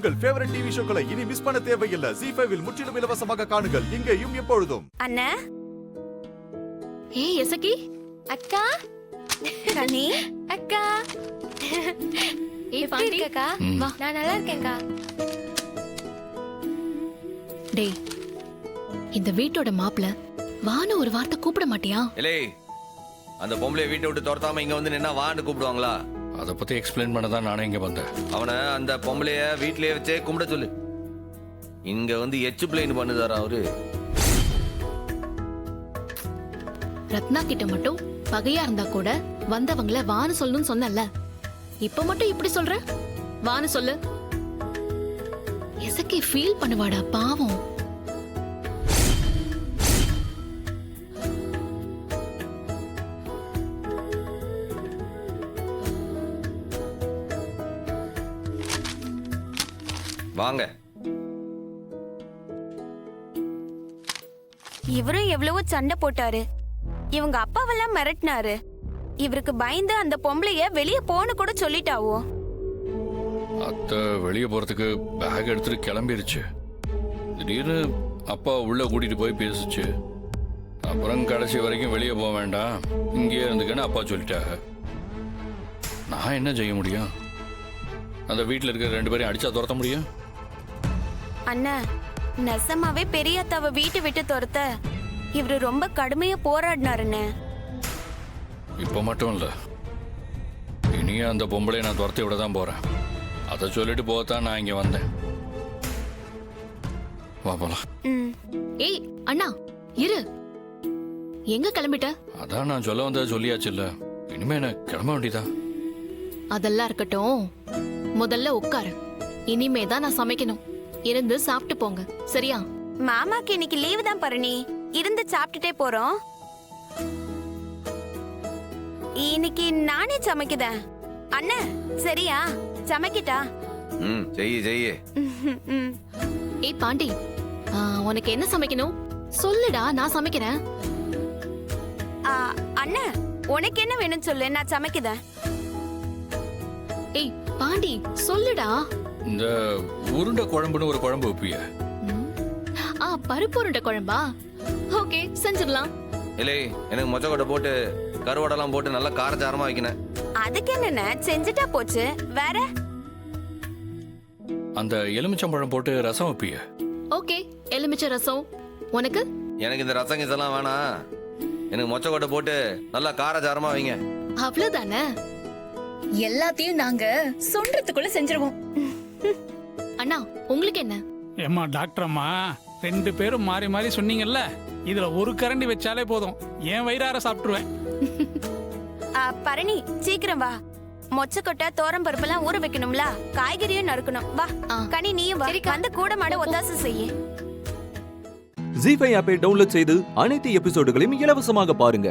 உங்கள் favourite TV ஷோக்களை இனி miss பண்ண தேவையில்லை. ZEE5 இல் முற்றிலும் இலவசமாக காணுங்கள். இங்கேயும் எப்பொழுதும். அண்ணா ஏய் எசக்கி அக்கா கனி அக்கா ஏய் எப்படி பாண்டி இருக்கக்கா? வா. நான் நல்லா இருக்கேன்க்கா. டேய் இந்த வீட்டோட மாப்பிள வான்னு ஒரு வார்த்தை கூப்பிட மாட்டியா? இலே அந்த பொம்பளை வீட்டை விட்டு துரத்தாம இங்க வந்து நின்னா வான்னு கூப்பிடுவாங்களா? அதை பத்தி எக்ஸ்பிளைன் பண்ண தான் நானே இங்க வந்தேன். அவனை அந்த பொம்பளைய வீட்லயே வச்சே கும்பிட சொல்லு. இங்க வந்து எச்சு பிளைன் பண்ணுதாரா அவரு? ரத்னா கிட்ட மட்டும் பகையா இருந்தா கூட வந்தவங்கள வான்னு சொல்லணும்னு சொன்னல, இப்ப மட்டும் இப்படி சொல்ற? வான்னு சொல்லு. எசக்கி ஃபீல் பண்ணுவாடா பாவம். வாங்க. இவரும் எவ்வளவோ சண்டை போட்டாரு. இவங்க அப்பாவெல்லாம் மிரட்டினாரு. இவருக்கு பயந்து அந்த பொம்பளைய வெளியே போன்னு கூட சொல்லிட்டாவோ. அத்தை வெளியே போறதுக்கு பேக் எடுத்துட்டு கிளம்பிருச்சு. திடீர்னு அப்பா உள்ள கூட்டிட்டு போய் பேசுச்சு. அப்புறம் கடைசி வரைக்கும் வெளியே போக வேண்டாம், இங்கேயே இருந்துக்கன்னு அப்பா சொல்லிட்டாங்க. நான் என்ன செய்ய முடியும்? அந்த வீட்டில் இருக்கிற 2 பேரையும் அடிச்சா துரத்த முடியும்? அண்ணா நெசமாவே பெரியத்தாவ வீட்டை விட்டு துரத்த இவரு ரொம்ப கடுமையா போராடினாருன்னு. இப்போ மட்டும் இல்லை, இனியும் அந்த பொம்பளையை நான் துரத்தி விட தான் போறேன். அதை சொல்லிட்டு போகத்தான் நான் இங்கே வந்தேன். வா போலாம். ஏய் அண்ணா இரு, எங்க கிளம்பிட்ட? அதான் நான் சொல்ல வந்ததை சொல்லியாச்சு இல்ல, இனிமே நான் கிளம்ப வேண்டியதா? அதெல்லாம் இருக்கட்டும், முதல்ல உட்காரு. இனிமே தான் நான் சமைக்கணும். இருந்து சாப்பிட்டு போங்க சரியா? மாமாக்கு இன்னைக்கு லீவு தான் பரணி. இருந்து சாப்பிட்டுட்டே போறோம். இன்னைக்கு நானே சமைக்குதேன். அண்ணன் சரியா? சமைக்கிட்டா? செய்ய ஏய் பாண்டி, உனக்கு என்ன சமைக்கணும் சொல்லுடா, நான் சமைக்கிறேன். அண்ணன் உனக்கு என்ன வேணும்னு சொல்லு, நான் சமைக்குதேன். ஏய் பாண்டி சொல்லுடா. இந்த உருண்டை குழம்புன்னு ஒரு குழம்பு வைப்பிய? பருப்பு உருண்டை குழம்பா? ஓகே செஞ்சிடலாம். இல்லை எனக்கு மொச்சக்கொட்டை போட்டு கருவாடெல்லாம் போட்டு நல்லா காரச்சாரமா வைக்கணும். அதுக்கு என்னென்ன செஞ்சுட்டா போச்சு. வேற அந்த எலுமிச்சம்பழம் போட்டு ரசம் வைப்பிய? ஓகே எலுமிச்சை ரசம். உனக்கு? எனக்கு இந்த ரசம் கிசெல்லாம் வேணாம். எனக்கு மொச்சக்கொட்டை போட்டு நல்லா காரச்சாரமா வைங்க. அவ்வளவுதானே? எல்லாத்தையும் நாங்க சொல்றதுக்குள்ள செஞ்சிருவோம். அண்ணா உங்களுக்கு என்ன? ஏம்மா டாக்டர் அம்மா, 2 பேரும் மாறி மாறி சொன்னீங்கல்ல, இதுல ஒரு கரண்டி வச்சாலே போதும், என் வயிறார சாப்பிட்டுருவேன். பரணி சீக்கிரம் வா. மொச்சக்கொட்டை தோரம் பருப்பெல்லாம் ஊற வைக்கணும்ல, காய்கறியும் நறுக்கணும். வா கனி நீயும் வா. வந்து கூட மாட ஒத்தாசை செய்ய. ZEE5 ஆப்பை டவுன்லோட் செய்து அனைத்து எபிசோடுகளையும் இலவசமாக பாருங்க.